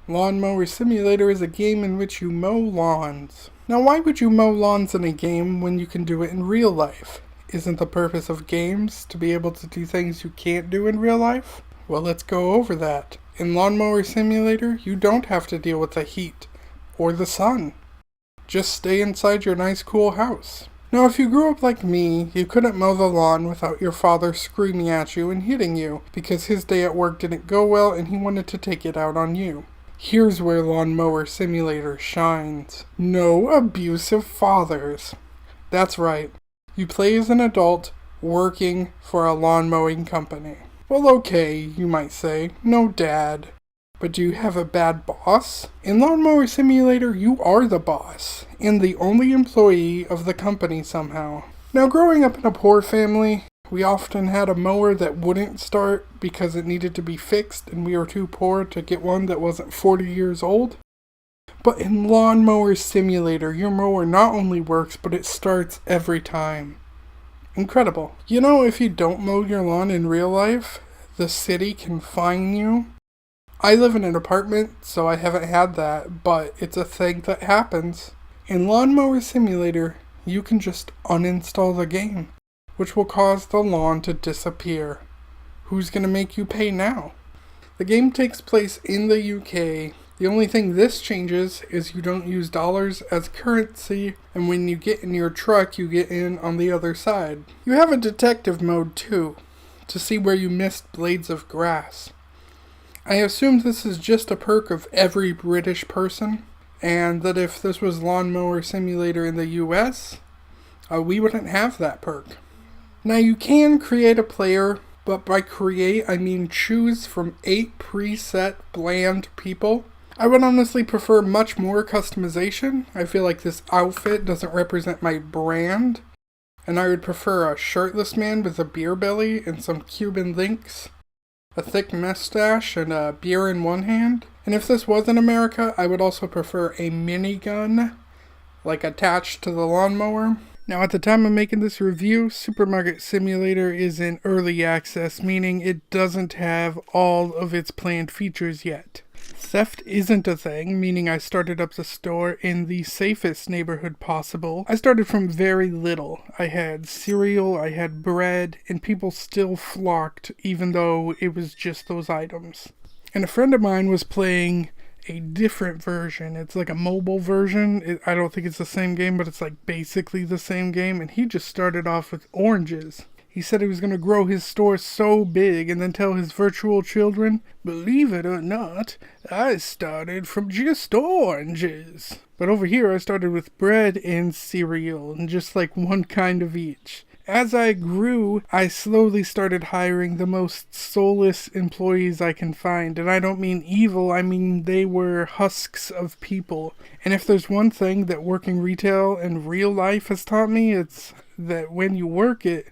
Lawnmower Simulator is a game in which you mow lawns. Now, why would you mow lawns in a game when you can do it in real life? Isn't the purpose of games to be able to do things you can't do in real life? Well, let's go over that. In Lawnmower Simulator, you don't have to deal with the heat or the sun. Just stay inside your nice cool house. Now, if you grew up like me, you couldn't mow the lawn without your father screaming at you and hitting you because his day at work didn't go well and he wanted to take it out on you. Here's where Lawnmower Simulator shines. No abusive fathers. That's right. You play as an adult working for a lawn mowing company. Well, okay, you might say. No dad. But do you have a bad boss? In Lawnmower Simulator, you are the boss, and the only employee of the company somehow. Now, growing up in a poor family, we often had a mower that wouldn't start because it needed to be fixed, and we were too poor to get one that wasn't 40 years old. But in Lawnmower Simulator, your mower not only works, but it starts every time. Incredible. You know, if you don't mow your lawn in real life, the city can fine you. I live in an apartment, so I haven't had that, but it's a thing that happens. In Lawnmower Simulator, you can just uninstall the game, which will cause the lawn to disappear. Who's gonna make you pay now? The game takes place in the UK. The only thing this changes is you don't use dollars as currency, and when you get in your truck, you get in on the other side. You have a detective mode too, to see where you missed blades of grass. I assume this is just a perk of every British person, and that if this was Lawnmower Simulator in the US, we wouldn't have that perk. Now, you can create a player, but by create, I mean choose from 8 preset bland people. I would honestly prefer much more customization. I feel like this outfit doesn't represent my brand, and I would prefer a shirtless man with a beer belly and some Cuban links, a thick mustache, and a beer in one hand. And if this was in America, I would also prefer a minigun, like attached to the lawnmower. Now, at the time of making this review, Supermarket Simulator is in early access, meaning it doesn't have all of its planned features yet. Theft isn't a thing, meaning I started up the store in the safest neighborhood possible. I started from very little. I had cereal, I had bread, and people still flocked, even though it was just those items. And a friend of mine was playing a different version. It's like a mobile version. I don't think it's the same game, but it's like basically the same game, and he just started off with oranges. He said he was going to grow his store so big and then tell his virtual children, "Believe it or not, I started from just oranges." But over here I started with bread and cereal and just like one kind of each. As I grew, I slowly started hiring the most soulless employees I can find. And I don't mean evil, I mean they were husks of people. And if there's one thing that working retail in real life has taught me, it's that when you work it,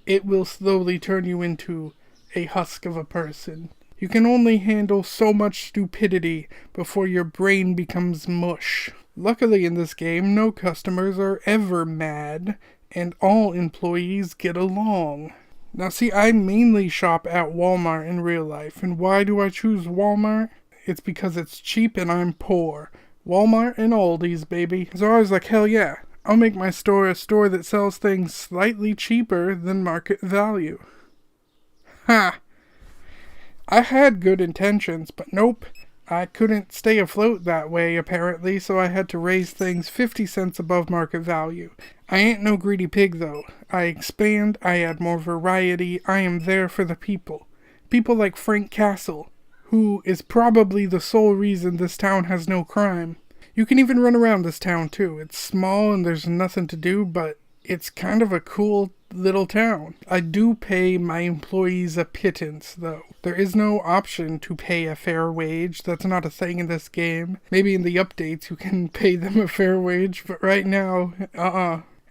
it will slowly turn you into a husk of a person. You can only handle so much stupidity before your brain becomes mush. Luckily in this game, no customers are ever mad, and all employees get along. Now see, I mainly shop at Walmart in real life, and why do I choose Walmart? It's because it's cheap and I'm poor. Walmart and Aldi's, baby. So I was like, hell yeah, I'll make my store a store that sells things slightly cheaper than market value. Ha! I had good intentions, but nope. I couldn't stay afloat that way, apparently, so I had to raise things 50 cents above market value. I ain't no greedy pig, though. I expand, I add more variety, I am there for the people. People like Frank Castle, who is probably the sole reason this town has no crime. You can even run around this town, too. It's small and there's nothing to do, but it's kind of a cool little town. I do pay my employees a pittance, though. There is no option to pay a fair wage. That's not a thing in this game. Maybe in the updates you can pay them a fair wage, but right now,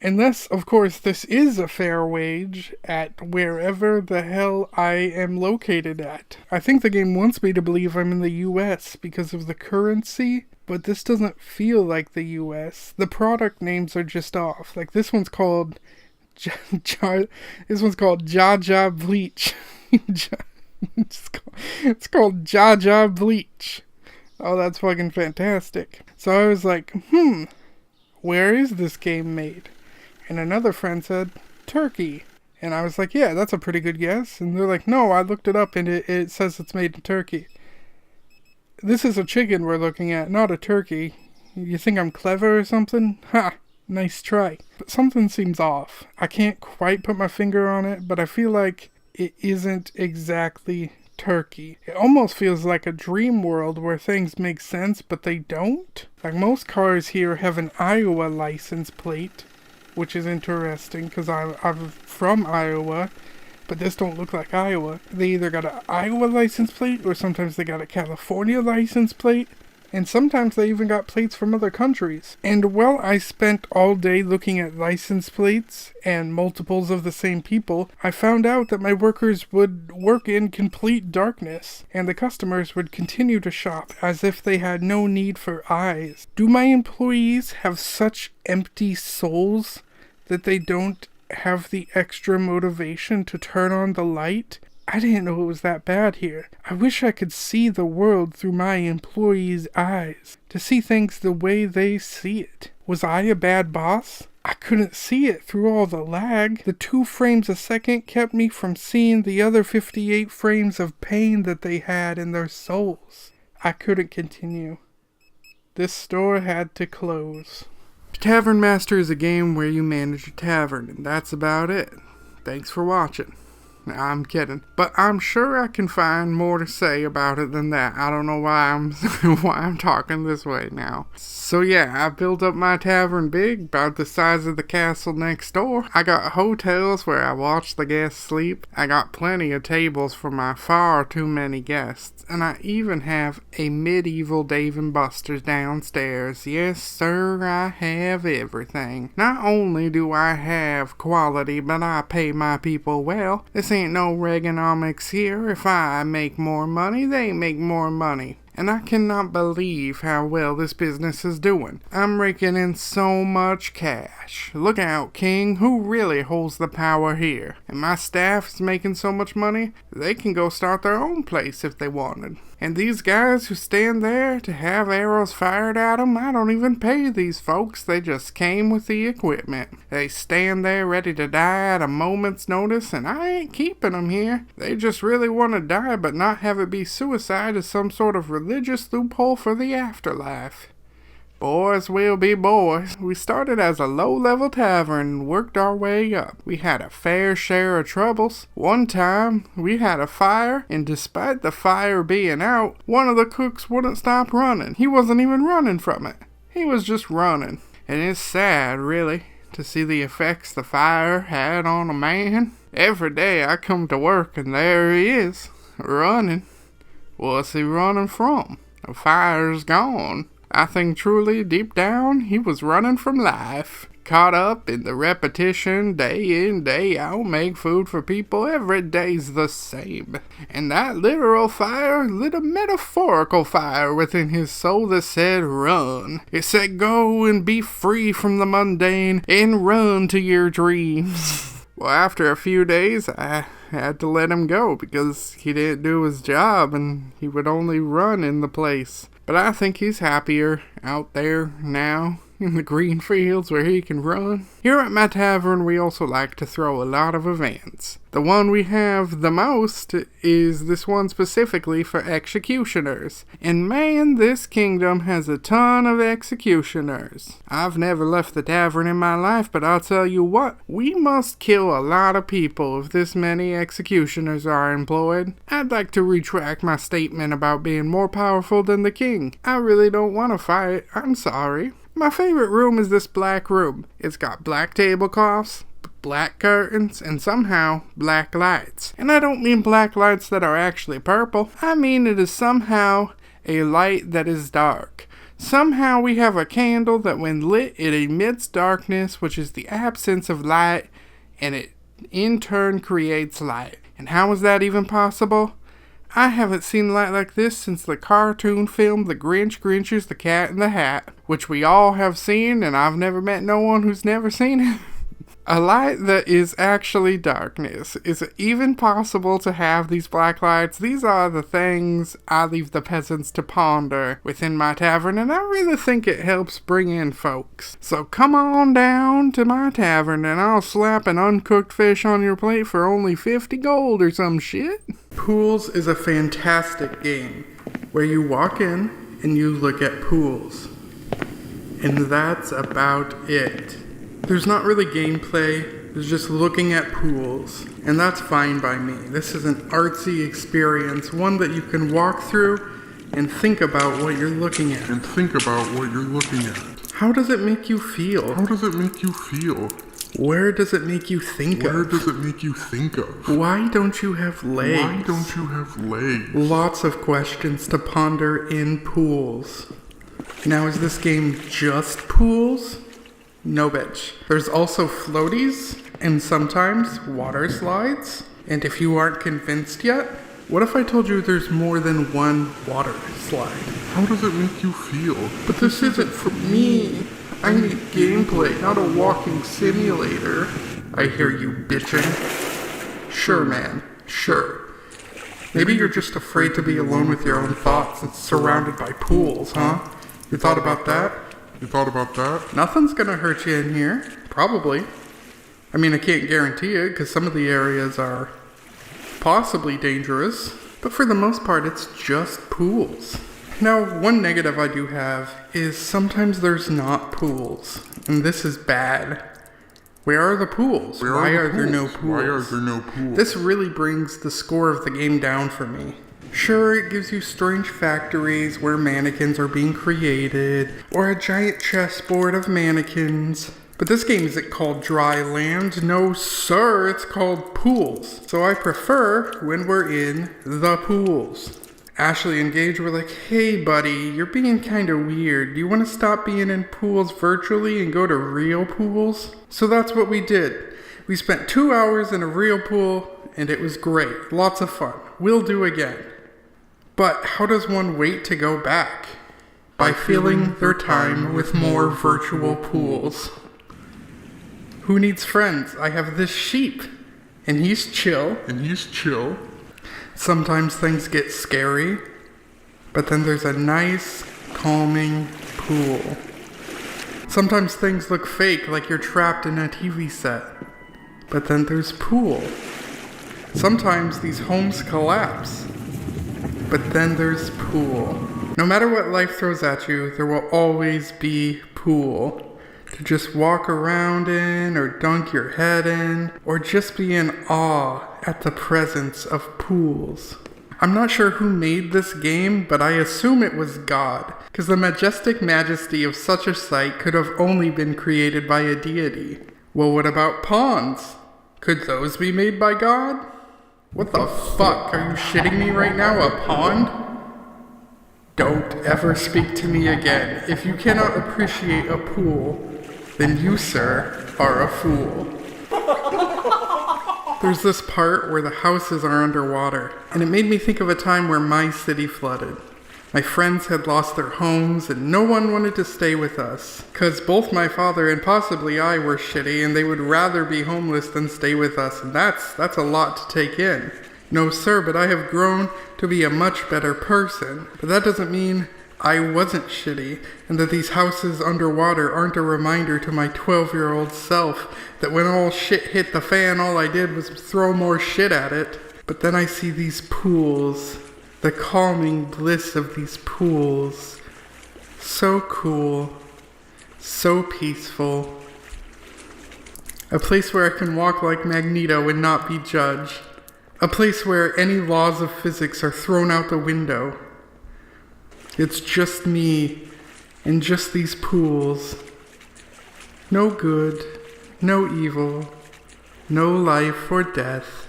Unless, of course, this is a fair wage at wherever the hell I am located at. I think the game wants me to believe I'm in the US because of the currency, but this doesn't feel like the US. The product names are just off. Like this one's called Jaja Bleach. It's called Jaja Bleach. Oh, that's fucking fantastic. So I was like, where is this game made? And another friend said, Turkey. And I was like, yeah, that's a pretty good guess. And they're like, no, I looked it up and it says it's made in Turkey. This is a chicken we're looking at, not a turkey. You think I'm clever or something? Ha! Nice try. But something seems off. I can't quite put my finger on it, but I feel like it isn't exactly turkey. It almost feels like a dream world where things make sense, but they don't. Like most cars here have an Iowa license plate, which is interesting because I'm from Iowa, but this don't look like Iowa. They either got an Iowa license plate or sometimes they got a California license plate. And sometimes they even got plates from other countries. And while I spent all day looking at license plates and multiples of the same people, I found out that my workers would work in complete darkness, and the customers would continue to shop as if they had no need for eyes. Do my employees have such empty souls that they don't have the extra motivation to turn on the light? I didn't know it was that bad here. I wish I could see the world through my employees' eyes, to see things the way they see it. Was I a bad boss? I couldn't see it through all the lag. The 2 frames a second kept me from seeing the other 58 frames of pain that they had in their souls. I couldn't continue. This store had to close. Tavern Master is a game where you manage a tavern, and that's about it. Thanks for watching. I'm kidding. But I'm sure I can find more to say about it than that. I don't know why I'm talking this way now. So yeah, I built up my tavern big, about the size of the castle next door. I got hotels where I watch the guests sleep. I got plenty of tables for my far too many guests. And I even have a medieval Dave & Buster's downstairs. Yes, sir, I have everything. Not only do I have quality, but I pay my people well. This ain't no Reaganomics here. If I make more money, they make more money. And I cannot believe how well this business is doing. I'm raking in so much cash. Look out, King, who really holds the power here? And my staff is making so much money, they can go start their own place if they wanted. And these guys who stand there to have arrows fired at them, I don't even pay these folks. They just came with the equipment. They stand there ready to die at a moment's notice, and I ain't keeping them here. They just really want to die but not have it be suicide as some sort of religious loophole for the afterlife. Boys will be boys. We started as a low-level tavern and worked our way up. We had a fair share of troubles. One time, we had a fire, and despite the fire being out, one of the cooks wouldn't stop running. He wasn't even running from it. He was just running. And it's sad, really, to see the effects the fire had on a man. Every day I come to work and there he is, running. What's he running from? The fire's gone. I think truly, deep down, he was running from life. Caught up in the repetition, day in, day out, make food for people, every day's the same. And that literal fire lit a metaphorical fire within his soul that said, run. It said, go and be free from the mundane, and run to your dreams. Well, after a few days, I had to let him go because he didn't do his job and he would only run in the place. But I think he's happier out there now in the green fields where he can run. Here at my tavern, we also like to throw a lot of events. The one we have the most is this one specifically for executioners. And man, this kingdom has a ton of executioners. I've never left the tavern in my life, but I'll tell you what, we must kill a lot of people if this many executioners are employed. I'd like to retract my statement about being more powerful than the king. I really don't want to fight. I'm sorry. My favorite room is this black room. It's got black tablecloths, black curtains, and somehow black lights. And I don't mean black lights that are actually purple. I mean it is somehow a light that is dark. Somehow we have a candle that when lit it emits darkness, which is the absence of light, and it in turn creates light. And how is that even possible? I haven't seen light like this since the cartoon film The Grinch's the Cat in the Hat, which we all have seen, and I've never met no one who's never seen it. A light that is actually darkness. Is it even possible to have these black lights? These are the things I leave the peasants to ponder within my tavern, and I really think it helps bring in folks. So come on down to my tavern, and I'll slap an uncooked fish on your plate for only 50 gold or some shit. Pools is a fantastic game, where you walk in and you look at pools. And that's about it. There's not really gameplay, there's just looking at pools, and that's fine by me. This is an artsy experience, one that you can walk through and think about what you're looking at. How does it make you feel? Where does it make you think of? Why don't you have legs? Lots of questions to ponder in pools. Now, is this game just pools? No, bitch. There's also floaties, and sometimes water slides. And if you aren't convinced yet, what if I told you there's more than one water slide? How does it make you feel? But this isn't for me. I need gameplay, not a walking simulator. I hear you bitching. Sure, man. Sure. Maybe you're just afraid to be alone with your own thoughts and surrounded by pools, huh? You thought about that? Nothing's gonna hurt you in here. Probably. I mean, I can't guarantee it, because some of the areas are possibly dangerous. But for the most part, it's just pools. Now, one negative I do have is sometimes there's not pools. And this is bad. Where are the pools? Why are there no pools? This really brings the score of the game down for me. Sure, it gives you strange factories where mannequins are being created, or a giant chessboard of mannequins. But this game isn't called Dry Land. No, sir, it's called Pools. So I prefer when we're in the pools. Ashley and Gage were like, hey buddy, you're being kinda weird. Do you want to stop being in pools virtually and go to real pools? So that's what we did. We spent 2 hours in a real pool, and it was great. Lots of fun. We'll do again. But how does one wait to go back? By filling their time with more virtual pools. Who needs friends? I have this sheep. And he's chill. Sometimes things get scary. But then there's a nice, calming pool. Sometimes things look fake, like you're trapped in a TV set. But then there's pool. Sometimes these homes collapse. But then there's pool. No matter what life throws at you, there will always be pool. To just walk around in, or dunk your head in, or just be in awe at the presence of pools. I'm not sure who made this game, but I assume it was God, because the majestic majesty of such a sight could have only been created by a deity. Well, what about ponds? Could those be made by God? What the fuck? Are you shitting me right now? A pond? Don't ever speak to me again. If you cannot appreciate a pool, then you, sir, are a fool. There's this part where the houses are underwater, and it made me think of a time where my city flooded. My friends had lost their homes, and no one wanted to stay with us, 'cause both my father and possibly I were shitty, and they would rather be homeless than stay with us, and that's a lot to take in. No, sir, but I have grown to be a much better person. But that doesn't mean I wasn't shitty, and that these houses underwater aren't a reminder to my 12-year-old self that when all shit hit the fan, all I did was throw more shit at it. But then I see these pools, the calming bliss of these pools. So cool, so peaceful. A place where I can walk like Magneto and not be judged. A place where any laws of physics are thrown out the window. It's just me and just these pools. No good, no evil, no life or death.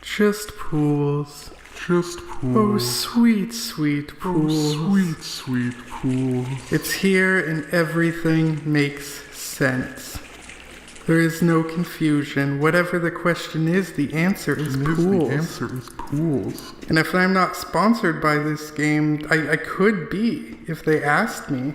Just pools. Oh, sweet, sweet pools. Sweet pools. It's here and everything makes sense. There is no confusion. Whatever the question is, the answer is pools. And if I'm not sponsored by this game, I could be if they asked me.